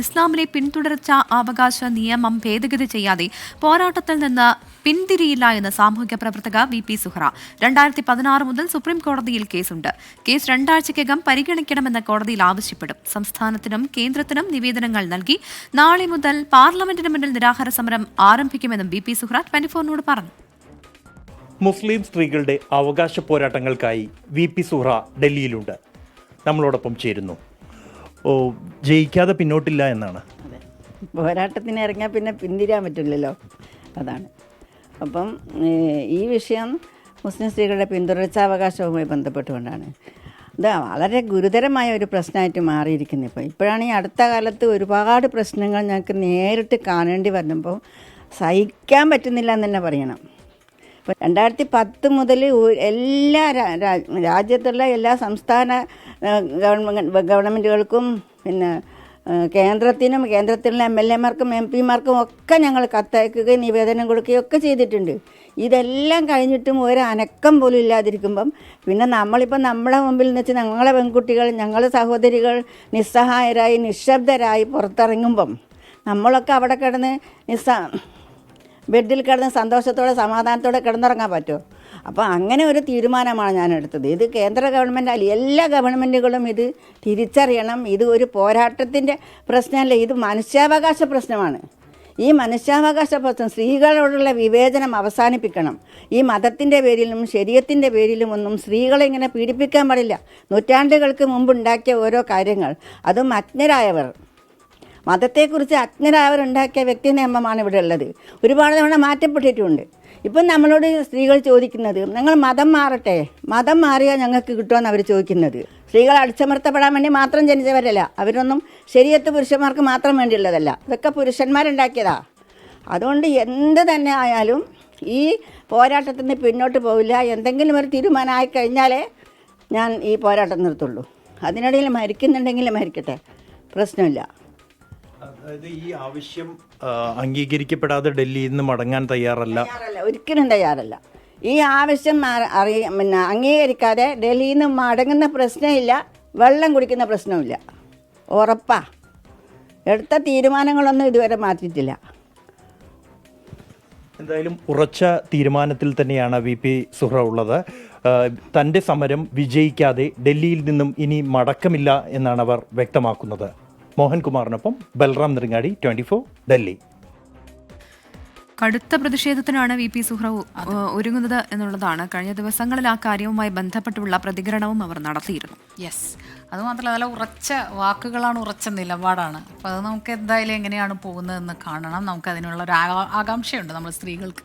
ഇസ്ലാമിലെ പിന്തുടർച്ചാ അവകാശ നിയമം ഭേദഗതി ചെയ്യാതെ പോരാട്ടത്തിൽ നിന്ന് പിന്തിരിയില്ല എന്ന് സാമൂഹിക പ്രവർത്തക വി.പി. സുഹ്റ. 2016 മുതൽ സുപ്രീം കോടതിയിൽ കേസുണ്ട്. കേസ് 2 ആഴ്ചയ്ക്കകം പരിഗണിക്കണമെന്ന് കോടതിയിൽ ആവശ്യപ്പെടും. സംസ്ഥാനത്തിനും കേന്ദ്രത്തിനും നിവേദനങ്ങൾ നൽകി നാളെ മുതൽ പാർലമെന്റിന് മുന്നിൽ നിരാഹാര സമരം ആരംഭിക്കുമെന്നും വി.പി. സുഹ്റ 24നോട് പറഞ്ഞു. മുസ്ലിം സ്ത്രീകളുടെ അവകാശ പോരാട്ടങ്ങൾക്കായി വി.പി. സുഹ്റ ഡൽഹിയിലുണ്ട്. നമ്മളോടൊപ്പം ചേരുന്നു. ജയിക്കാതെ പിന്നോട്ടില്ല എന്നാണ്. അതെ, പോരാട്ടത്തിന് ഇറങ്ങിയാൽ പിന്നെ പിന്തിരിയാൻ പറ്റില്ലല്ലോ, അതാണ്. അപ്പം ഈ വിഷയം മുസ്ലിം സ്ത്രീകളുടെ പിന്തുടർച്ചാവകാശവുമായി ബന്ധപ്പെട്ടുകൊണ്ടാണ്. ഇത് വളരെ ഗുരുതരമായ ഒരു പ്രശ്നമായിട്ട് മാറിയിരിക്കുന്നത്. ഇപ്പോഴാണ് ഈ അടുത്ത കാലത്ത് ഒരുപാട് പ്രശ്നങ്ങൾ ഞങ്ങൾക്ക് നേരിട്ട് കാണേണ്ടി വരുമ്പോൾ സഹിക്കാൻ പറ്റുന്നില്ല എന്ന് തന്നെ പറയണം. ഇപ്പോൾ 2010 മുതൽ എല്ലാ രാജ്യത്തുള്ള എല്ലാ സംസ്ഥാന ഗവൺമെൻറ്റുകൾക്കും പിന്നെ കേന്ദ്രത്തിലുള്ള MLA-മാർക്കും MP-മാർക്കും ഒക്കെ ഞങ്ങൾ കത്തയക്കുകയും നിവേദനം കൊടുക്കുകയും ഒക്കെ ചെയ്തിട്ടുണ്ട്. ഇതെല്ലാം കഴിഞ്ഞിട്ടും ഒരു അനക്കം പോലും ഇല്ലാതിരിക്കുമ്പം പിന്നെ നമ്മളിപ്പോൾ നമ്മളെ മുമ്പിൽ നിന്ന് വെച്ച് ഞങ്ങളെ പെൺകുട്ടികൾ, ഞങ്ങളെ സഹോദരികൾ നിസ്സഹായരായി നിശബ്ദരായി പുറത്തിറങ്ങുമ്പം നമ്മളൊക്കെ അവിടെ കിടന്ന് ബെഡിൽ കിടന്ന് സന്തോഷത്തോടെ സമാധാനത്തോടെ കിടന്നുറങ്ങാൻ പറ്റുമോ? അപ്പോൾ അങ്ങനെ ഒരു തീരുമാനമാണ് ഞാൻ എടുത്തത്. ഇത് കേന്ദ്ര ഗവൺമെൻറ് അല്ല, എല്ലാ ഗവൺമെൻറ്റുകളും ഇത് തിരിച്ചറിയണം. ഇത് ഒരു പോരാട്ടത്തിൻ്റെ പ്രശ്നമല്ല, ഇത് മനുഷ്യാവകാശ പ്രശ്നമാണ്. ഈ മനുഷ്യാവകാശ പ്രശ്നം, സ്ത്രീകളോടുള്ള വിവേചനം അവസാനിപ്പിക്കണം. ഈ മതത്തിൻ്റെ പേരിലും ശരീഅത്തിൻ്റെ പേരിലും ഒന്നും സ്ത്രീകളെ ഇങ്ങനെ പീഡിപ്പിക്കാൻ പാടില്ല. നൂറ്റാണ്ടുകൾക്ക് മുമ്പ് ഉണ്ടാക്കിയ ഓരോ കാര്യങ്ങൾ, അതും അജ്ഞരായവർ, മതത്തെക്കുറിച്ച് അജ്ഞരായവരുണ്ടാക്കിയ വ്യക്തി നിയമമാണ് ഇവിടെ ഉള്ളത്. ഒരുപാട് തവണ മാറ്റപ്പെട്ടിട്ടുണ്ട്. ഇപ്പം നമ്മളോട് സ്ത്രീകൾ ചോദിക്കുന്നത്, നിങ്ങൾ മതം മാറട്ടെ, മതം മാറിയാൽ ഞങ്ങൾക്ക് കിട്ടുമെന്ന് അവർ ചോദിക്കുന്നത്. സ്ത്രീകൾ അടിച്ചമർത്തപ്പെടാൻ വേണ്ടി മാത്രം ജനിച്ചവരല്ല, അവരൊന്നും ശരീഅത്ത് പുരുഷന്മാർക്ക് മാത്രം വേണ്ടിയുള്ളതല്ല, ഇതൊക്കെ പുരുഷന്മാരുണ്ടാക്കിയതാ. അതുകൊണ്ട് എന്ത് തന്നെ ആയാലും ഈ പോരാട്ടത്തിൽ നിന്ന് പിന്നോട്ട് പോവില്ല. എന്തെങ്കിലും ഒരു തീരുമാനമായി കഴിഞ്ഞാലേ ഞാൻ ഈ പോരാട്ടം നിർത്തുള്ളൂ. അതിനിടയിൽ മരിക്കുന്നുണ്ടെങ്കിൽ മരിക്കട്ടെ, പ്രശ്നമില്ല. അതായത് ഈ ആവശ്യം അംഗീകരിക്കപ്പെടാതെ ഡൽഹിയിൽ നിന്ന് മടങ്ങാൻ തയ്യാറല്ല, ഒരിക്കലും തയ്യാറല്ല. ഈ ആവശ്യം അംഗീകരിക്കാതെ ഡൽഹിയിൽ നിന്ന് മടങ്ങുന്ന പ്രശ്നമില്ല, വെള്ളം കുടിക്കുന്ന പ്രശ്നമില്ല. ഉറപ്പാ. എടുത്ത തീരുമാനങ്ങളൊന്നും ഇതുവരെ മാറ്റിയിട്ടില്ല. എന്തായാലും ഉറച്ച തീരുമാനത്തിൽ തന്നെയാണ് വി.പി. സുഹ്റ ഉള്ളത്. തൻ്റെ സമരം വിജയിക്കാതെ ഡൽഹിയിൽ നിന്നും ഇനി മടക്കമില്ല എന്നാണ് അവർ വ്യക്തമാക്കുന്നത്. മോഹൻകുമാറിനൊപ്പം ബൽറാം നെടുങ്ങാടി, 24 ഡൽഹി. കടുത്ത പ്രതിഷേധത്തിനാണ് വി.പി. സുഹ്റ ഒരുങ്ങുന്നത് എന്നുള്ളതാണ്. കഴിഞ്ഞ ദിവസങ്ങളിൽ ആ കാര്യവുമായി ബന്ധപ്പെട്ടുള്ള പ്രതികരണവും അവർ നടത്തിയിരുന്നു. യെസ്, അതുമാത്രമല്ല നല്ല ഉറച്ച വാക്കുകളാണ്, ഉറച്ച നിലപാടാണ്. അപ്പോൾ അത് നമുക്ക് എന്തായാലും എങ്ങനെയാണ് പോകുന്നതെന്ന് കാണണം. നമുക്കതിനുള്ള ഒരു ആകാംക്ഷയുണ്ട് നമ്മൾ സ്ത്രീകൾക്ക്.